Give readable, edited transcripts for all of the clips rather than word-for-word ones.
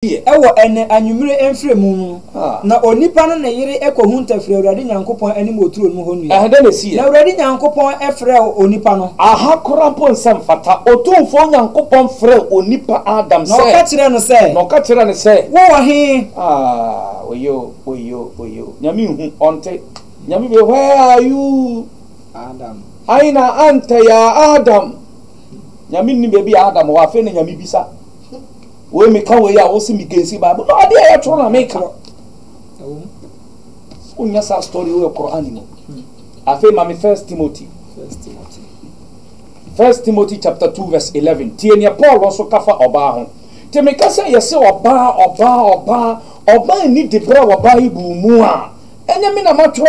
ewo ene anwumire emfremu na onipa no ne yere ekohu ntafre awurade nyankopon anim oturo no honu ya ehde ne sie na awurade nyankopon efre onipa no aha korampo nsem fata otumfo nyankopon frɛ onipa Adam sɛ no ka kire no sɛ wo wa he oyo nyame hu onte nyame be where are you Adam aina anta ya Adam nyame ni be bi Adam wa fe ne nyame bisa we me ka we ya wo se mi kensi Bible no ade ya tro na me ka unya sa story we Quran ni afi ma me First Timothy chapter 2 verse 11 tienia Paul also kafa oba ho te me ka say yese oba ni de bra wa Bible mu a enya me na matro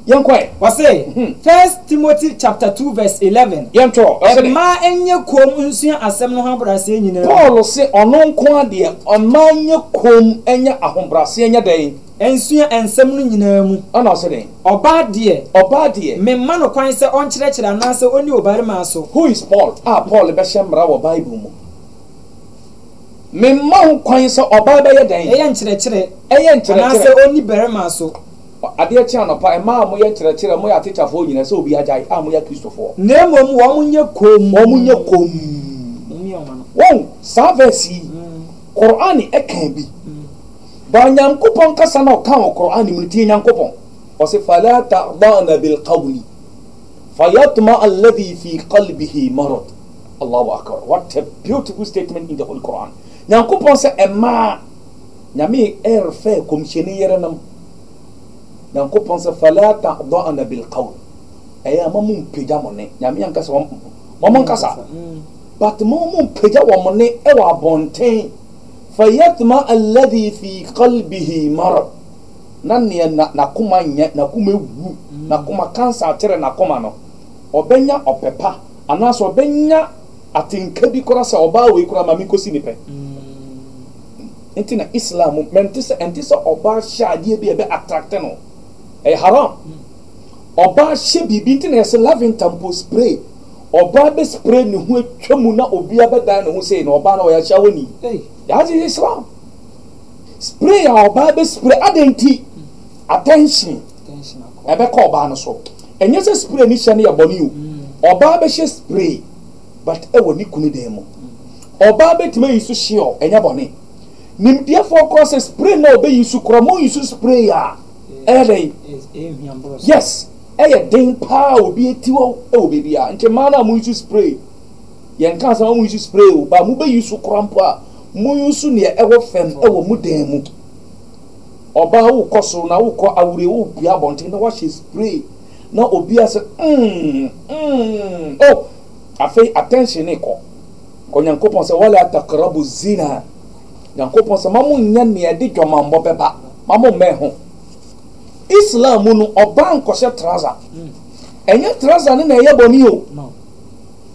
yankwa wase First Timothy chapter 2 verse 11 yantro ma enye kom nsua asem no hobrase nyina Paul se ono nko ade ma enye kom enye ahobrase enye den ensua ensem no nyina mu ana ose den oba de me ma no kwan se on kyerɛkyerɛ anase oni obare ma so who is Paul Paul be shemra wo Bible mu me ma ho kwan se oba be ye den eye nkyerɛkyerɛ anase oni bare ma so ade achi anopa e ma mo ye nkyerɛkyerɛ mo ya teacher fo nyina se obi agya mo ya Kristofo na mom wo mo nye kom won savesi Quran e kan bi ba nyankopon kasa na kan Quran mu tie nyankopon o se fala ta'dana bil qawli fayatma alladhi fi qalbihi marad Allahu akbar what a beautiful statement in the whole Quran nyankopon se ema nyame erfe komsheni yerenam nyankopon se fala ta'dana bil qawl aya mamum peja monne nyame yankasa momon kasa but momum peja wo monne e wa bonten fayatma alladhi fi qalbihi marad nanne na kuma nya na kuma ewu na kuma cancer tere na kuma no obenya opepa anaso obenya atinka bi kora sa oba we kora mami kosi ni pe enti na Islam enti so oba shade bi e be attract no haram oba she bibi enti na se lavin tampo spray oba be spray ni hu atwamu na obi abeda na hu sei na oba na o ya shawoni that is Islam spray oba be spray adenti attention ebe ko oba no so enye se spray ni hye na yaboni o oba be she spray but e woni kunu dem mo oba be tima yisu hye o enye boni nimdia for cross spray na obe yisu kromo yisu spray ya yes den pa obi etiwo obi bia nche mana mu yisu spray yen kan sa mu yisu spray o ba mu be yisu krampo a mu yisu ne ewo fem ewo mu den mu oba wo koso na wo ko awure wo bia bonten na wa she spray na obi ase oh afei attention ne ko nyankopon se wala taqrabu zina nyankopon se mamu nya ne de dwamambo beba mamu meho Islam no oba nkose trouser enye trouser ne na ye boni o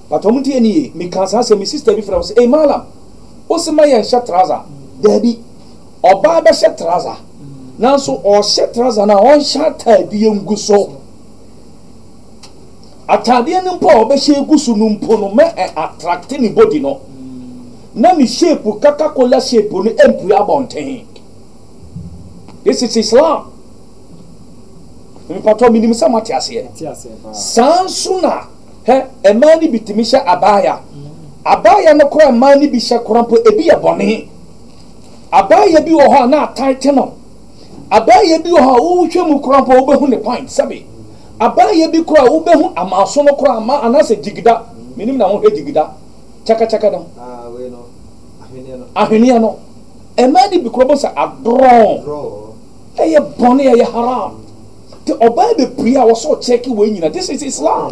but omutie ni mi kan sa se mi sister bi from say malam o se ma ye sha trouser dabi oba be sha trouser nanso o sha trouser na on sha tadi enguso atade ne mpo o be sha egusu no mpo no me attract ni body no na mi shape Coca-Cola shape no empty abonten this is Islam mi pato minim sa mate ase sansuna emani bitimisha abaya no kora emani bi sha korampo ebi ya bone abaya bi wo ho na tight no abaya bi wo ho wo hwemu korampo wo behu ne point sabe abaya bi kora wo behu amaso no kora ama anase jigida minim na wo hwe jigida chaka no we no ahenia no emani bi kora bo sa adron eye bone eye haram the oba be prayer was so check we nyina this is Islam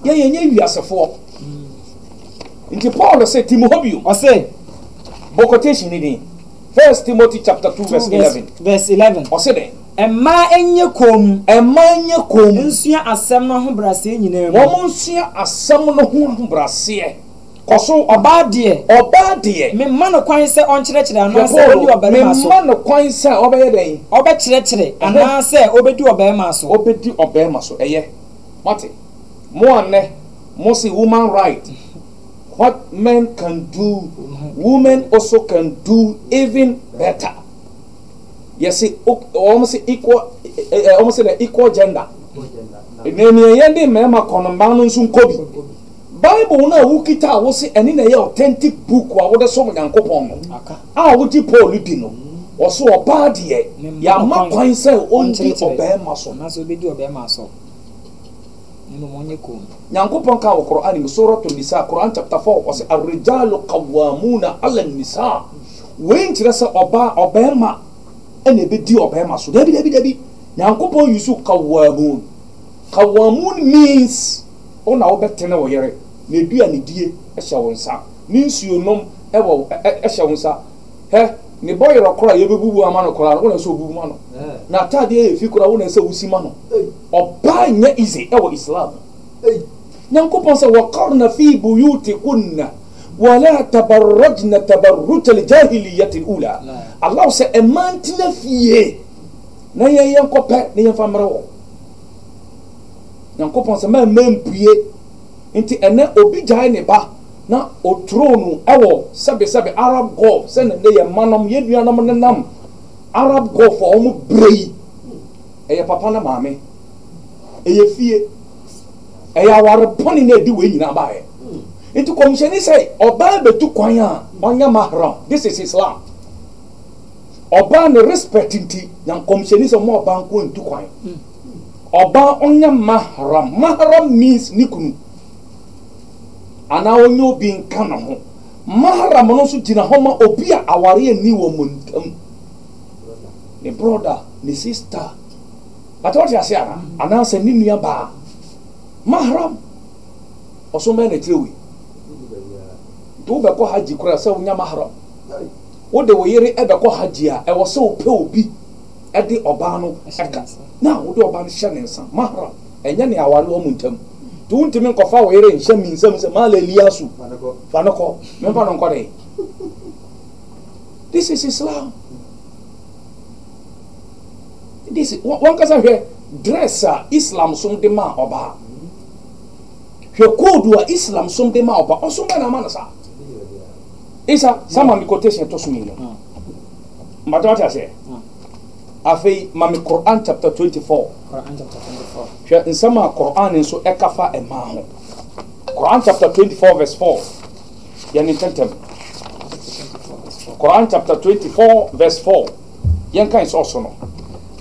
ye wiasefo nti Paul say Timothy o say quotation ni First Timothy chapter 2 verse 11 o say den emma enye kom nsua asem no ho brase nyina mu wo nsua asem no ho brase koso oba de me ma no kwan se on kyerɛkyerɛ anase oni obere ma so me ma no kwan se obeye den kyerɛkyerɛ anase obedi obere ma so eye mate mo anne mo si woman right what men can do, women also can do even better. Yes, almost the equal gender. Nene mema konombano sunkobi. Bible na wukita wo se ene na ye authentic book wa wo de so Nyankopon no. Ah wo di Paul di no. Wo so oba de ya ma kwan se onti obema so. Na so be di obema so. Nimo monye ko. Nyankopon ka wo Quran ni suratul Nisa Quran chapter 4 wo se ar-rijalu qawwamuna 'ala an-nisa. Wen tira se oba obema ene be di obema so. Dabi. Nyankopon yusu qawwamun. Qawwamun means ona obetene wo yere. Na dua ne die ehya wo nsa ni nsuo nom ewo ehya wo nsa he ne boy rokora ye bebubu ama no kora wo na so bubu ma no na atade e fi kora wo na se wusi ma no oba nya easy ewo Islam Nyankopon se waqarna fi buyutikunna wala tabarrajna tabarruj al-jahiliyyah al-ula Allah se emantina fie na yen kope na yen famre wo Nyankopon se ma mempue inti ene obi jai ne ba na otronu ewo sebe Arab Gulf se ne ye manom ye duanam ne nam Arab Gulf o mu brei eye papa na maame eye fie eye aware poni na di we nyina ba e inti komisheni say oba betu kwan a onya mahram. This is Islam. Oba ne respect inti yan komisheni say mo oba nko ntu kwan oba onya mahram means nikunu ana onyo bi nka na ho mahram no so gina ho ma obi a aware ani wo muntam ne brother ne sister but what you say ana se ni nua ba mahram oso me na tirewi do be ko haji kura se wonya mahram wo de wo yere e be ko haji a e wo se ope obi e de oba no eka na wo de oba no hye ne nsa mahram enya ne aware wo muntam tu untimi nkofa wo yere nhye minsam se mala Eliasu fanako me pa no nkore. This is Islam. This is one kasa hwe dresser Islam som de ma oba hwe kodu a Islam som de ma oba oso me na ma na sa isa sama mi quotation to sumi no matata say afei mami Quran chapter 24 hwe nsama Quran nso ekafa ema ho Quran chapter 24 verse 4 yani tentem Quran chapter 24 verse 4 yanka is also no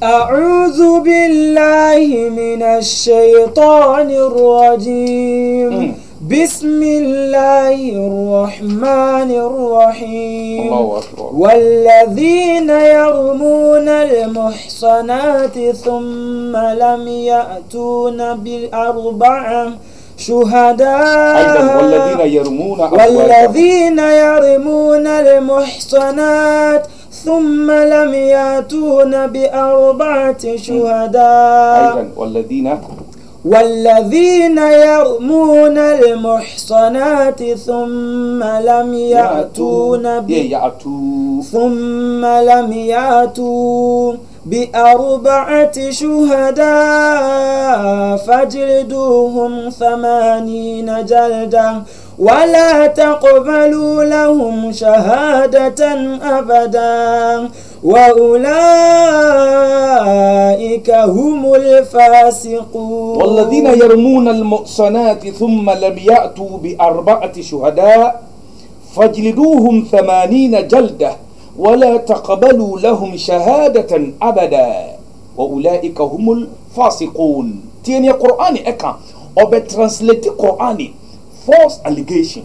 أعوذ بالله من الشيطان الرجيم بسم الله الرحمن الرحيم الله أكبر والذين يرمون المحصنات ثم لم يأتون بالأربعة شهداء أيضا والذين يرمون المحصنات ثم لم يأتون بأربعة شهداء أيضا والذين يرمون المحصنات ثم لم يأتوا بأربعة شهداء فاجلدوهم 80 جلدة ولا تقبلوا لهم شهادة أبدا وأولئك هم الفاسقون. والذين يرمون المحصنات ثم لم يأتوا بأربعة شهداء فاجلدوهم 80 جلدة ولا تقبلوا لهم شهادة أبدا وأولئك هم الفاسقون. تيني القرآن إكا أو بترانسليت القرآن false allegation,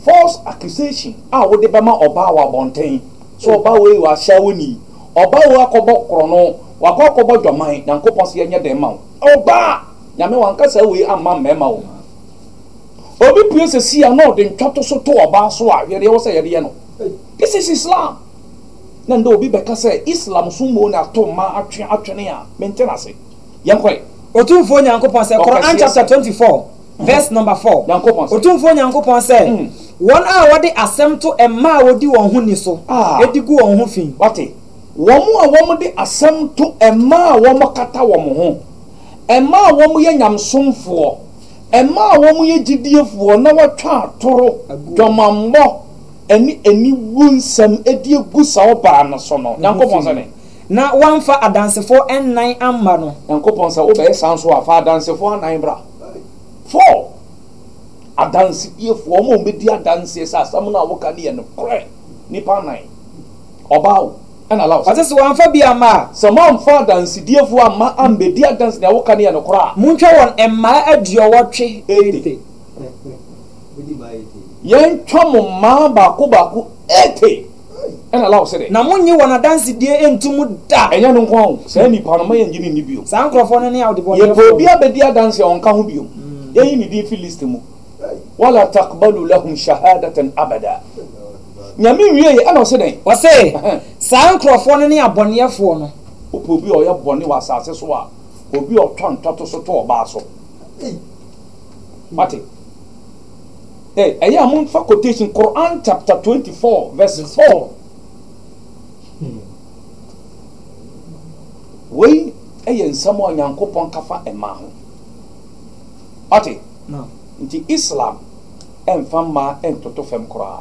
false accusation. Wo de bema oba wa bonten. So oba we wa shawoni. Oba wa kobo krono, wa kobo dwaman, Nyankopon se yenye dem ma. Oba, nyame wanka sa we amma mema wo. Obi pue se si ano de ntwato so to oba so a yede wo se yede no. This is Islam. Na ndo obi beka se Islam sumo na to ma atwene a maintenance. Yankoi. Otumfo Nyankopon se Quran chapter 24 verse number 4. Otumfo Nyankopon say won a wode asem to emma wodi won ho ni so edigu won ho fin wate won a won de asem to emma won kata won ho emma won ye nyamsomfo Emma woman ye GDF na watwa toro dwamambo eni wunsam edi egusa oba no so no Yankopon se ne na wamfa adansefo ennan amma no Yankopon se oba sanso afa adansefo anan bra 4 adanse diefo mo mbedi adanse sa asam na woka ne no kre nipa nan oba and allow what is one for be ama some for dance diefo ama ambedi adanse na woka ne no kra muntwa won emma aduowotwe 80 yen twamo ma baako 80 and allow say na munyi won adanse die entum da enya no nko say nipa no ma yen gini ni bio san krofo no ne awde bo ye po bia bedi adanse on ka ho bio yen ni di filist mu wala taqbalu lahum shahadatan abada nyame wiye ana se den o se san krofo no ne aboneyefo no opo bi o ye bone wa asase so a obi o tonto so to oba so mate aya mun fa quotation Quran chapter 24 verse 4 we aya nsamo Nyankopon kafa ema ho ate no nti Islam enfama entoto fem kora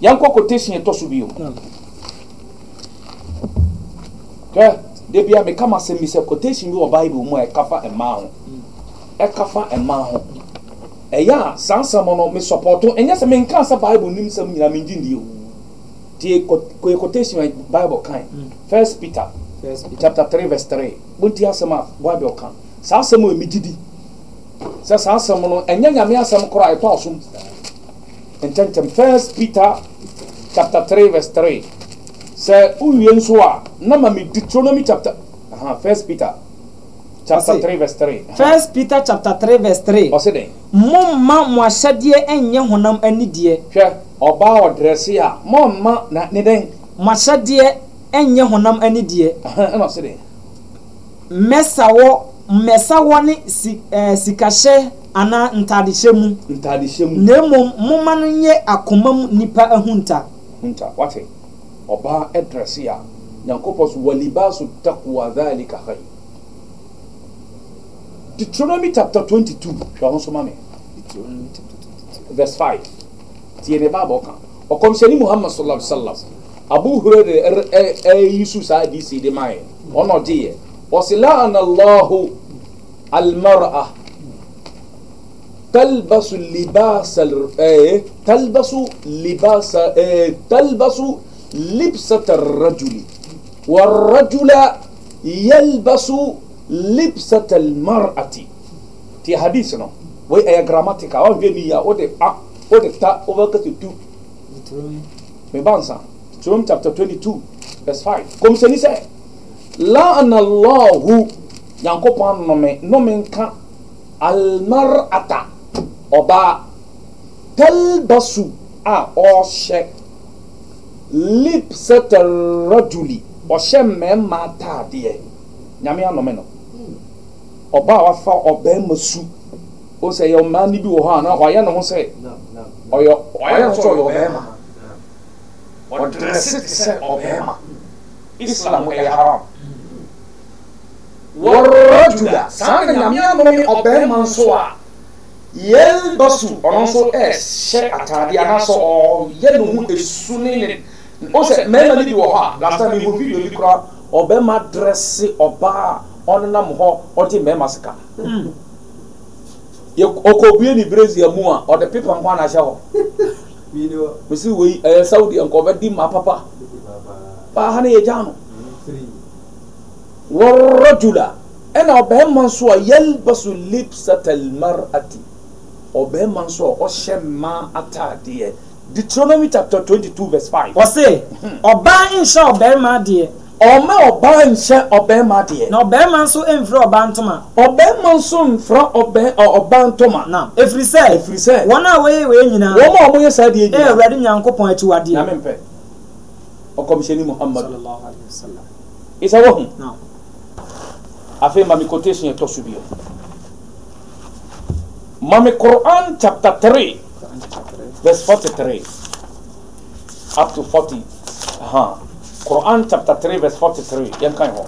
yanko quotation e to so biom ke de bia me kama se mi se quotation bi o Bible mu e kafa ema ho eya sansamo no me supporto enya se me nka sa Bible nim sam nyina me ngindi o tie quotation Bible kan First Peter chapter 3 verse 3 bunti asema Bible kan sa asemo me gidi sa asemo no enya nyame asem kora e to asum ententem First Peter chapter 3 verse 3 say uwie nso a na ma me Deuteronomy chapter First Peter chapter 3 verse 3 First Peter chapter 3 verse 3 o se den momma mo ahyade enye honam anidie hwe oba odresse a momma na ne den mo ahyade enye honam anidie na se den mesawo ne sikahye ana ntadehye mu nemo momma no nye akomam nipa ahunta wate oba edresse a Nyankopon walibasu taqwa dhalika khair Deuteronomy chapter 22 shawonso mame verse 5 tiene babo kan o komsheni Muhammad sallallahu alaihi wasallam Abu Hurairah Yusuf hadisi de mai ono die wasilana Allah almar'a تلبس لبسة الرجل والرجل يلبس لبسة المرأة تي حديثنا وي اي جراماتيكا او فيني يا او دي تا اوفر كتو مي بانسا Deuteronomy chapter 22 verse 5 comme c'est ni c'est la an Allah Yankopon no me nka almar'ata oba talbasu a oshe lipsata rajuli oshe memma taade nyame anome no oba wafa oba masu o se yo mani bi wo ha na hoye no ho se oyo so yo oba ma o dress se oba ma Islam e haram warrajula sana nyame anome oba ma so a yelbasu onso she atade anaso o ye no hu esuni ne o se mema ni bi wo ha last time we video bi kra oba ma dress oba onam ho oti mema sika ye okobie ni Brazil mu a o de people nkwa na hye ho video we see we Saudi enko be di ma papa pa ha ne ye jano warrajula ana oba ma so yelbasu lipsatal mar'ati obema so o shema atade Deuteronomy chapter 22 verse 5 o say oba insha obema de oma oba insha obema de na obema so emfra oba ntoma obema so mfra oba ntoma na efri say wona we nyina wo mo ye sade nyina Awurade Nyankopon achiwade na mempe o komisheni Muhammad sallallahu alaihi wasallam isa wo na afema mi quotation to subio Mame Quran chapter 3 verse 43 up to 40 Quran chapter 3 verse 43 yan kan ho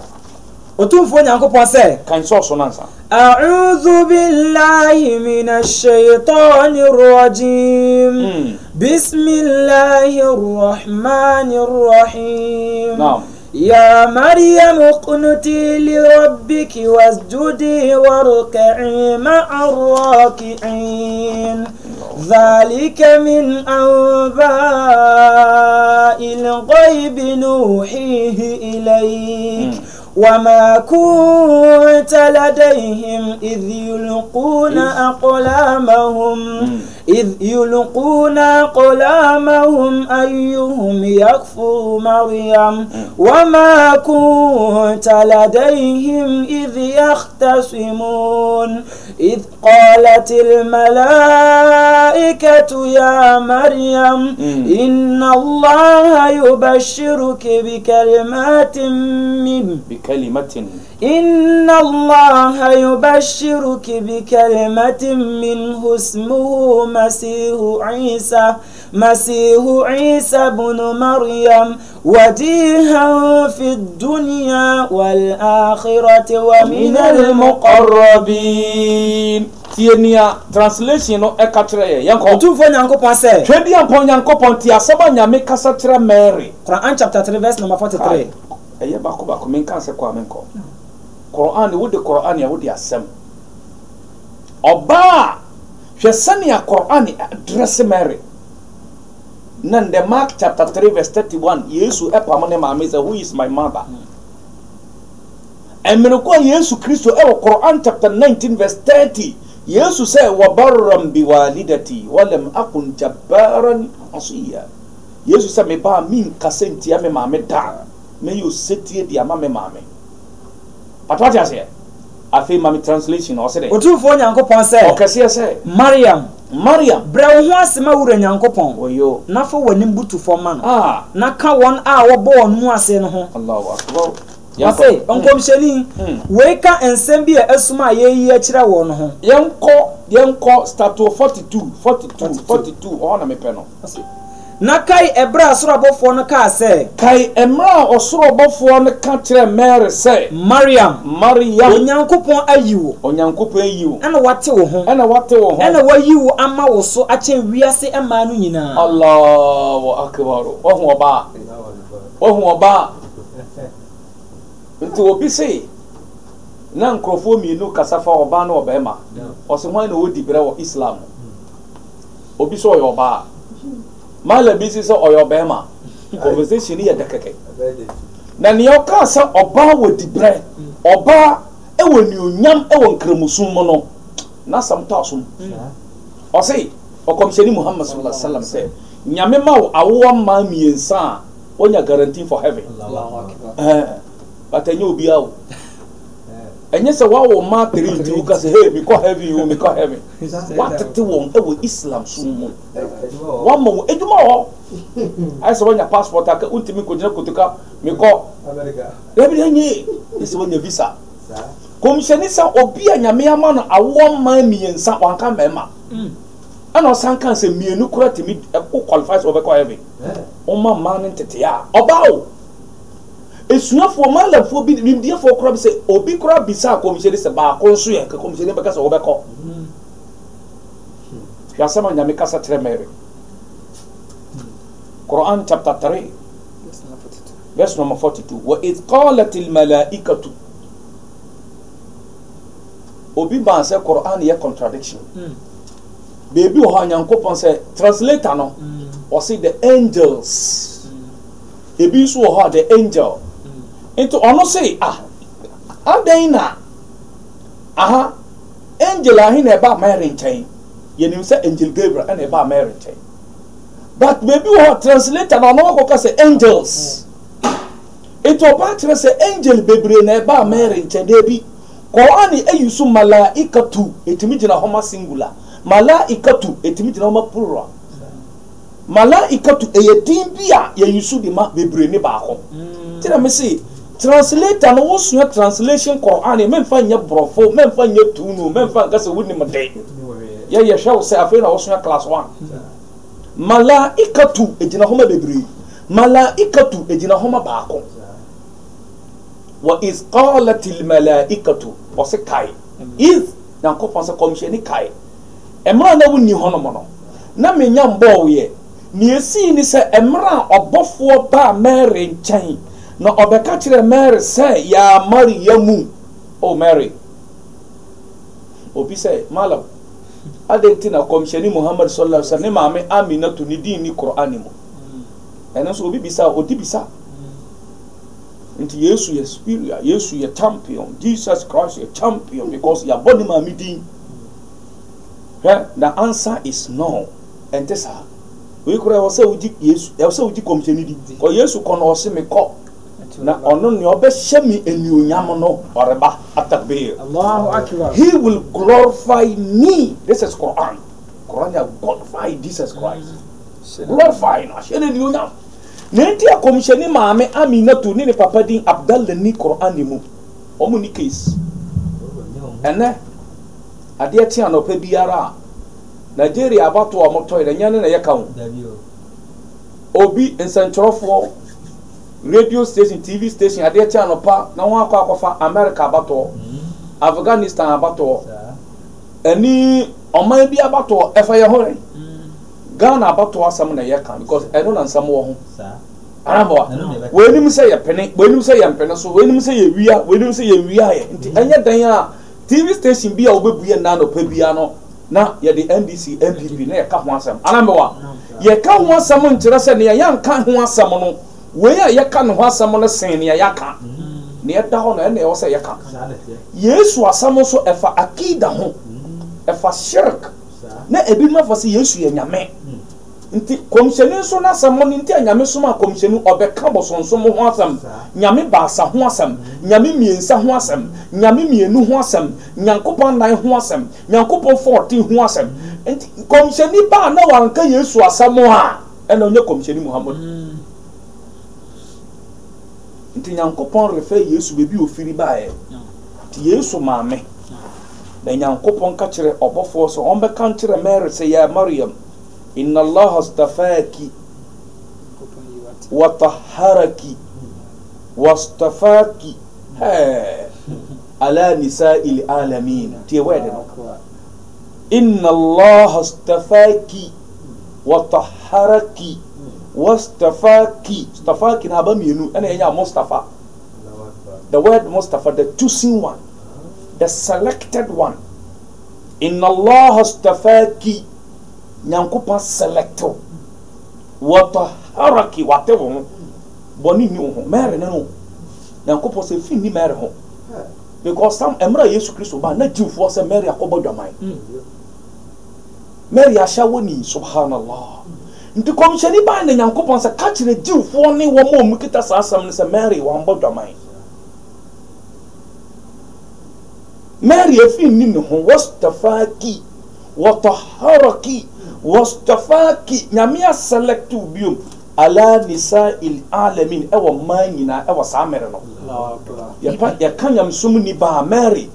otumfo nyankopon say kan so so nansa a'udhu billahi minash shaitanir rajim bismillahir rahmanir rahim na'am يا مريم اقنتي لربك واسجدي واركعي مع الراكعين ذلك من أنباء الغيب نوحيه إليك وما كنت لديهم إذ يلقون أقلامهم أيهم يكفر مريم وما كنت لديهم إذ يختصمون إذ قالت الملائكة يا مريم إن الله يبشرك بكلمات منه إن الله يبشرك بكلمة منه اسمه مسيح عيسى بن مريم وجيها في الدنيا والآخرة ومن المقربين. Tienia translation no ekatre yanko otumfo nyankopon say twedi ampon nyankopon ti asaba nyame kasa tra Mary Quran chapter 3 verse number 43 eye bako men kan se kwa menko Quran wo de Quran ya wo de asem oba hwesane ya Quran address Mary nan de Mark chapter 3 verse 31 Yesu epamone maame say who is my mother Emenoko Yesu Kristo ewo Quran chapter 19 verse 30 Yesu say wa barram bi walidati wa lam akun jabbaran asiya Yesu say me ba min kasenti ame maame da me yo setie dia mame maame Patwati ase afi mame translation o say otumfo nyankopon say o kase say Mariam bra wo ho asema wura nyankopon oyo na fa wanim butu foma no na ka won a wo bo won ase no ho Allahu akbar Yase onkomsheni weka ensem bi asuma yeyi akira wo no ho yenko start to 42 ona me pe no na kai ebra asorobofo no ka say kai emra osorobofo no ka kire Mary say Mariam onyankopon ayiwo ana wate wo ho ana wayiwo ama wo so ache wiase ema no nyina Allahu akbar ohu oba nti obi say na nkrofo mienu kasafa oba na obema ose hwan na odi bre wo Islam obi so oba mala bisi so oyobema conversation ya dakeke na ne yoka sa oba wo di bre oba ewo ni onyam ewo nkremusun mo no na sam taasum o say o komsheni Muhammad sallallahu alaihi wasallam say nyame ma wo awo ma miensa onya guarantee for heaven Allahu akbar Atenye obi awo enye se wawo ma 3 nti uka se hey me ko heaven what te won ewo Islam sumo wa mo eduma ho ai se wonya passport aka untimi ko jina kotuka me ko America ebi enye se wonya visa komisheni sa obi anyame ama no awo ma miensa wanka mema ana sankan se mienu kura timi qualifies over ko heaven o ma man tete ya obawo esuafo malafo bi nimdiefo kora bi se obi kora bisa komisheni se ba konso ye ka komisheni beka se obeko ya sama nyame kasa tere Mary Quran chapter 3 verse number 42 wa id qalat al malaikatu obi ban se Quran ye contradiction baby o hanyankopon se translator no o say the angels ebi so o the angel into ono say adena angel ahin e ba Mary nchen yenim say angel Gabriel and e ba Mary nchen but maybe what translator na no ko say angels into ba tire say angel bebre na e ba Mary nchen de bi Quran e yusu malaikatu etimi gina homa singular malaikatu etimi gina homa plural malaikatu e yedin bia ye yusu di ma bebre ne ba ko tire me say translator no wosu translation Quran men fa nya brofo men fa nya tunu men fa ga se wuni made ya shaw se afena wosu class 1 malaikatu ejina homa bebre malaikatu ejina homa baako wa is qalatil malaikatu ose kai is nyankopon se komhye ni kai emra na woni hono no na menya mbo ye ni esi ni se emra obofo ba Mary nchen na obeka kire Mary se ya Mariamu o Mary obi se malam adentina komhye ni Muhammad sallallahu alaihi wasallam maame Aminatu ni din ni Qur'ani mo ena so obi bisa odi bisa nti Yesu ye superior Yesu ye champion Jesus Christ ye champion because ya body ma meeting the answer is no and this we kura wose uji Yesu e wose uji komhye ni di ko Yesu kono wose me ko na ono ne obehye me enionyam no oreba atakbir Allahu akbar he will glorify me this is Quran ya glorify Jesus Christ glorify na shene enionyam nenti akomhye ni maame Aminatu ni papa din Abdallah ni Quran ni mu omu ni case ene ade ati anopa biara Nigeria abato omoto ire nyane na yeka ho obi ensanchorofo radio station TV station ade ati anopa na won akwa America abato Afghanistan abato eni oman bi abato efa ye hore Ghana abato asam na yeka because eno na nsam wo ho arabo wenim se ye pene wenim se ye mpene so wenim se ye wia wenim se ye wia ye nti enye dan a TV station bi a obebuye na no pa bia no na ye the NDC MPP na ye ka ho asam anamwa ye ka ho asam ntire se ne ye nka ho asam no we a ye ka no ho asam no sen ne ye ka ne ye da ho no ne ye wo se ye ka Yesu asam so efa akida ho efa shirk na ebi ma fa se Yesu ye nyame nti komhyeni so na asam no nti anyame so ma komhyeni obeka bosonsom ho asam nyame baasa ho asam nyame miensa ho asam nyame mienu ho asam nyankopon nan ho asam nyankopon 14 ho asam nti komhyeni ba na wanka Yesu asam ha ena onye komhyeni Muhammad nti nyankopon refer Yesu bebi ofiri baaye ti Yesu maame na nyankopon ka kire obofo so on be kan kire Mary se ya Maryam إن الله اصطفاك وطهرك واصطفاك على نساء العالمين إن الله اصطفاك وطهرك واصطفاك اصطفاك نابا مينو أنا يا مصطفى the word Mustafa the choosing one the selected one إن الله اصطفاك nyankopa selecto wato haraki whatever boni ni ho Mary no nyankopa se fi ni Mary ho because some emra Yesu Kristo ba na jiwfo se Mary akobo dwaman Mary ashawoni subhanallah nti komsheni ba na nyankopa se ka kire jiwfo ni wo mo mukita sa asam ni se Mary wa mbo dwaman Mary afi ni no ho wastafaki watahharaki wastafaki nyamia selectu bium ala nisa'il alamin ewa manyina ewa samere no ya kanyam sumni ba Mary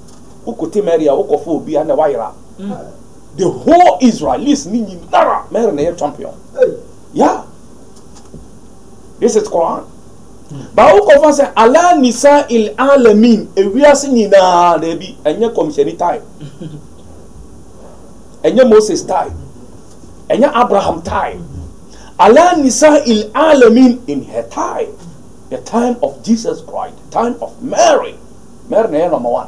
ukote Mary ukofo obi ana wayra the whole Israelis ni nyinara Mary na champion yeah this is Quran ba ukofo say ala nisa'il alamin ewiase nyina na bi enye komsheni time enye Moses time enye Abraham time ala nisa'il alamin in her time the time of Jesus Christ time of Mary na number 1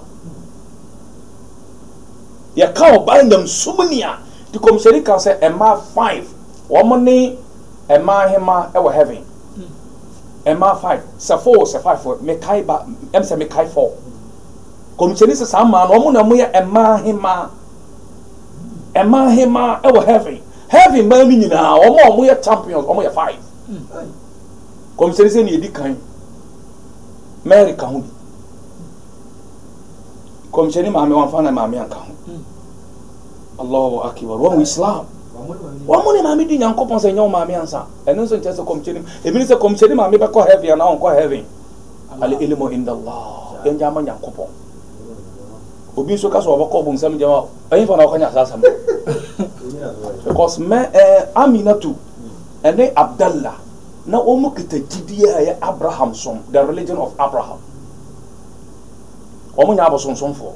ya ka bandam sumnia to komsheri ka say Emma 5 womani Emma hema e heaven Emma 5 sa 4 sa 5 me kai ba em se me kai 4 komsheri se sa ma no mo na mo ya Emma hema ewo heaven man nyina omo ye champions omo ye 5 komseri se ni edi kan Mary ka hu komseri ma me wan fa na ma me anka hu Allahu akbar wa Islam wa mo ni ma me di nyankopon se nyaw ma me ansa eno so nche se komseri ebi se komseri ma me be ko heaven na on ko heaven al ilmu inda Allah enja ma nyankopon obi so ka so obako bo nsam jama ayin fa na okanya asasam because Aminatu and Abdallah na omu kita jidiya ya Abraham som the religion of Abraham omunya abosonsonfo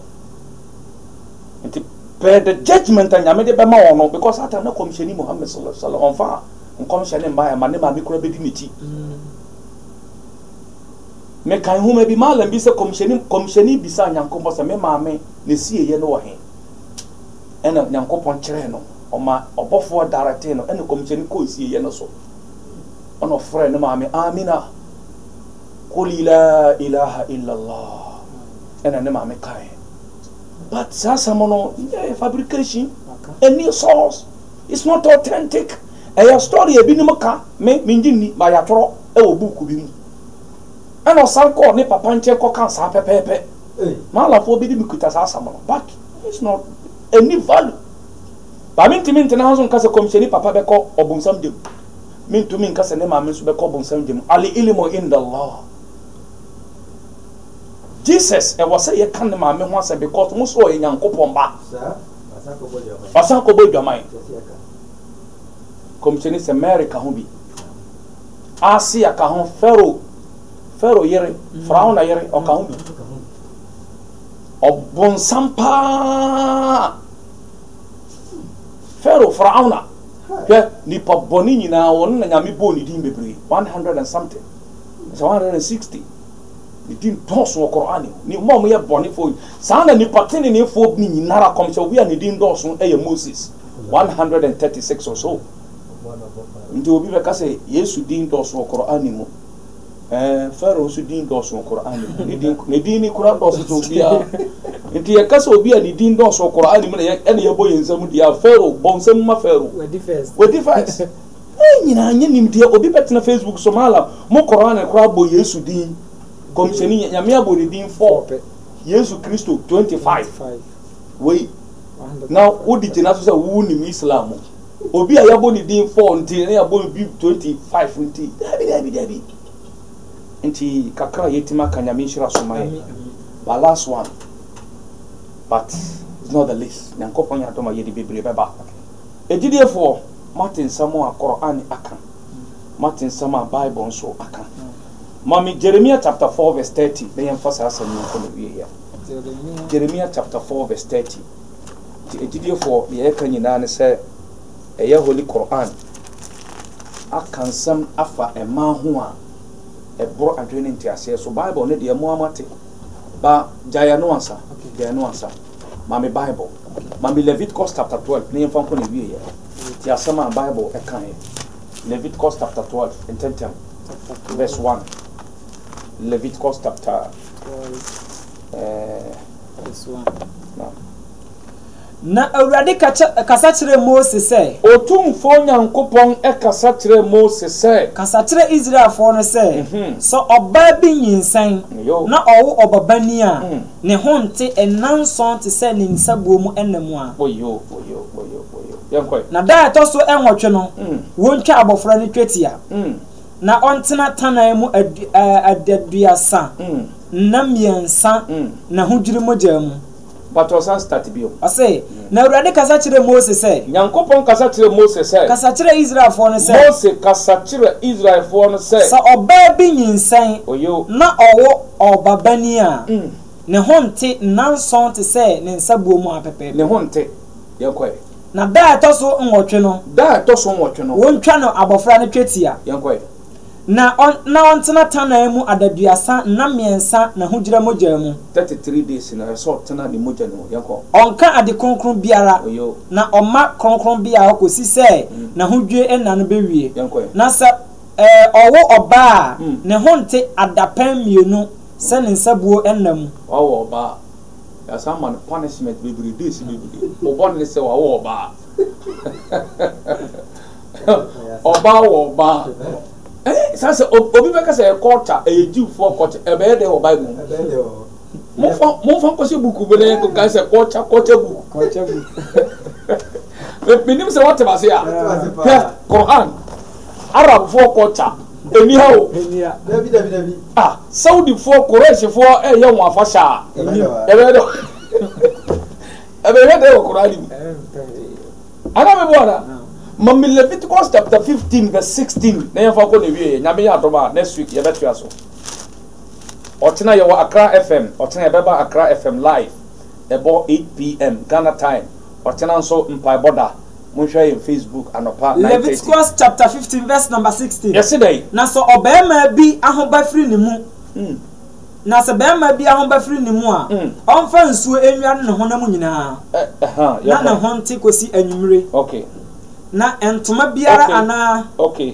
nti the judgment and Yamede Bama no because I don't know commissioning Muhammad sallallahu alaihi wasallam fa commissioning by man ma mikro be dimiti me kan hu me bi malam bi se commissioning bisa nyankompo se me maame ne sie ye no wo he ena nyankompo kire no oma obofo direct no ena commissioning ko sie ye no so ono friend maame amina qul la ilaha illa allah ena ne maame kai. But Sasamono fabrication, a new source. It's not authentic. A story a binimaka, me minjini by a tro, a book be. And a son called Nipa Panche Cocansa Pepe. Mala for Bidimikuta Sasamono, but it's not any value. But I mean to mean to house on Casa Commission Papa Beco or Bonsam Dim. Mean to mean Casanema Misbeco Bonsam Dim, Ali Ilimo in the law. Jesus, I was saying, can the man once because most of young Copomba. Asanko boy, your mind. Commissionist America, Humbi. Asia Kahon, Pharaoh Yere, Frauna Yere, or Kahumbi. Or Bonsampa Pharaoh Frauna. Nipa Bonini now, one and Yami Boni Dimbe 100 and something. It's 160. Ni din dos wo Qur'ani ni mo mo ye boni fo sana ni patene ni fo ni nara komsho wi ani din dos no e Moses 136 or so ndio bi be ka se Yesu din dos wo Qur'ani mo Pharaoh su din dos wo Qur'ani ni din ni Qur'an dos to bia nti ye ka se obi ani din dos wo Qur'ani mo ye ene ye boye nsam dia Pharaoh bonsam ma Pharaoh we defense nyina nya nim dia obi betena Facebook so mala mo Qur'ani kra bo Yesu din commissioning Yamia body being 4 Yesu Christo 25 wait now what did you say who in Islam obi ayaboni din 4 until ayaboni be 25 until Debbie until kakra yetima kanyami shira sumai but last one but it's not the least nyankopon ya to ma yedi bebre beba ejide for Martin Samuel Quran akan Martin Samuel Bible so akan Mami Jeremiah chapter 4 verse 30. They emphasize on here. Jeremiah chapter 4 verse 30. The video for the Ekanina say a holy Quran. I can some afa a man who a brought a training to us. So Bible need the Muhammad. But Jayano answer. Jayano answer. Mami Bible. Mami Leviticus chapter 12. Name from Koni here. The Asama Bible a kind. Leviticus chapter 12 and 10 verse 1. Leviticus chapter 12 verse 1. Na awurade kasa kire Moses say otumfo nyankopon kasa kire Moses say kasa kire Israelfo no say so oba bi nyinsan na owo obabani a ne honte enanson te say ne nsabuo mu enamu a oyo yankoi na da to so enwotwe no wontwa abofra ne twetia na ontena tanan mu aduasa na miensa na hudwiri mogya mu but osan start bio ase na awurade kasa kire Moses say nyankopon kasa kire Moses say kasa kire Israelfo no say Moses kasa kire Israelfo no say sa oba bi nyinsan oyo na owo obabani a ne honte nanson te say ne nsabuo mu apepe ne honte yankoi na da to so nwotwe no wontwa no abofra ne twetia yankoi na ontena tanan mu adaduasa na miensa na hudwira mogya mu 33 days na so tena ni mogya no yanko onka ade kronkron biara na oma kronkron biara kosi se na hudwe ena no bewie na sa owo oba ne honte adapan mienu se ne nsabuo enam owo oba ya sama punishment bebiri days bebiri obon ne se owo oba oba sasa obi beka say culture e Jew for culture e be dey Bible mo fa ko se buku be dey ko ka say culture book me say what ba say Quran Arab for culture anyhow David Saudi for Quraysh for e ye won afasha e be dey Quran ana me boda Mami Leviticus chapter 15 verse 16 na yafa ko ne wie nyame ya doma next week ye betu aso Otena yawa Accra FM. Otena beba Accra FM live. About 8 p.m. Ghana time. Otena nso mpa boda. Munhwa in Facebook anopa 9:30. Leviticus chapter 15 verse number 16. Yesterday. Na so obema bi ahoba firi ne mu. Na se bema bi ahoba firi ne mu a onfa nsuo enwia ne honam nyina. Na na honte kosi anwumre. Okay. Na entoma biara ana. Okay.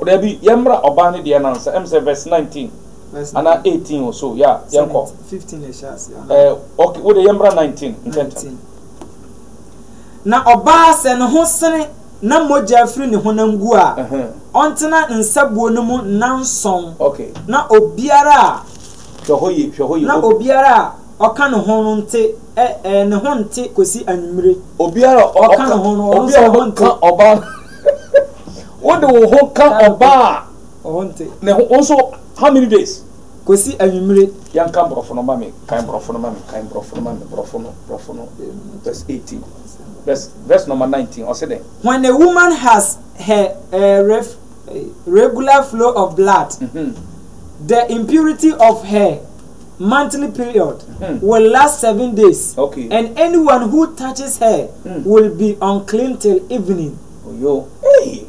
Rebi yemra oba ne de na nsa. Em verse 19. Ana 18 or so. Yeah, yanko. 15 eshas. Okay, wo de yemra 19. 19. Na oba se ne ho sene na moja afiri ne honam gu a ontena nsabuo no mu nanson. Okay. Na obiara hwohoyi na obiara oka ne ho no nte ne ho nte kosi anwumre. Obiara oka ne ho no obiara oba wo de wo ho ka oba nte ne ho also how many days kosi anwumre. Yanka brofo no mami kan brofo no verse 18 verse number 19 or say when a woman has her regular flow of blood, the impurity of her monthly period will last 7 days. Okay. And anyone who touches her will be unclean till evening. Hey,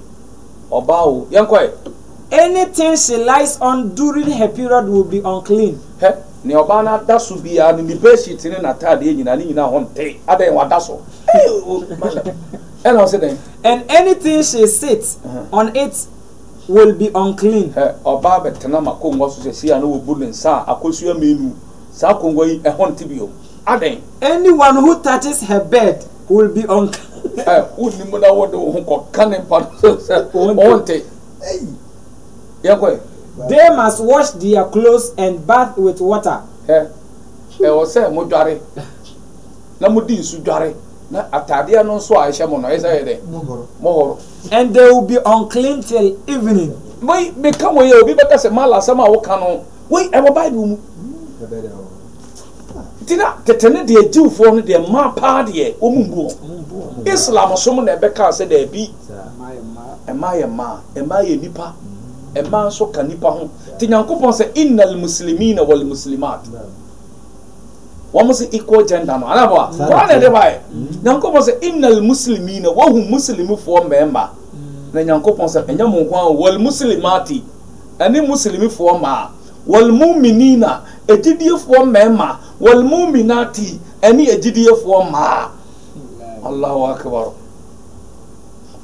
Obao, Yankoi. Anything she lies on during her period will be unclean. Ni obana dasu bi a ni beshi tini na tade nyina ni nyina honte ade wa daso and anything she sits on it will be unclean. Oba betena makongo so se sia na wo bulin sa akosu amenu sa kongo yi honte bio ade anyone who touches her bed will be unclean. Uni mo na wo de ho ko kanen pa honte yakwe. They must wash their clothes and bath with water. Was say mudare. Na mudi su dware. Na atade no so a hye mo no say dey. Mohoro. And they will be unclean till evening. Boy, me come we obi beta se mala sama wo kan no. We e wo Bible mu. Tina tetene de Jewfo no de ma pa de o mumbu. Islam so mo na be ka se da bi. Ema ye nipa. Emma so kanipa ho ti Nyankopon se innal muslimina wal muslimat wa musu equal gender no ana ba kwa na de ba Nyankopon se innal muslimina wa hum muslimu fo member na Nyankopon se enya mo kwa wal muslimati ani muslimi fo ma wal mu'minina ejidie fo member wal mu'minati ani ejidie fo ma Allahu akbar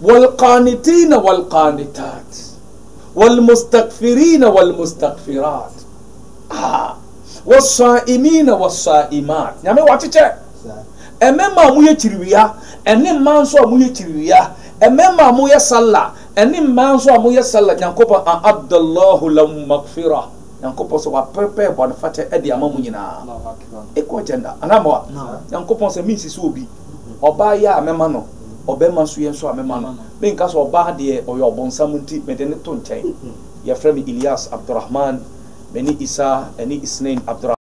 wal qanitina wal qanitat والمستغفرين والمستغفرات والصائمين والصائمات nyame wachiche emema mu ye chiriwia ene manso amu ye chiriwia emema mu ye salla ene manso amu ye salla Nyankopon abdallahu lam maghfira Nyankopon so wa pepe bon fate e de amamu nyina eko agenda anamo Nyankopon se mi sisi obi oba ya amema no obema so yenso amema no me nka so oba de oyo obonsam nti me de ne to nchen ya frame Ilyas Abdurrahman beni Isa eni Isnain Abdurrahman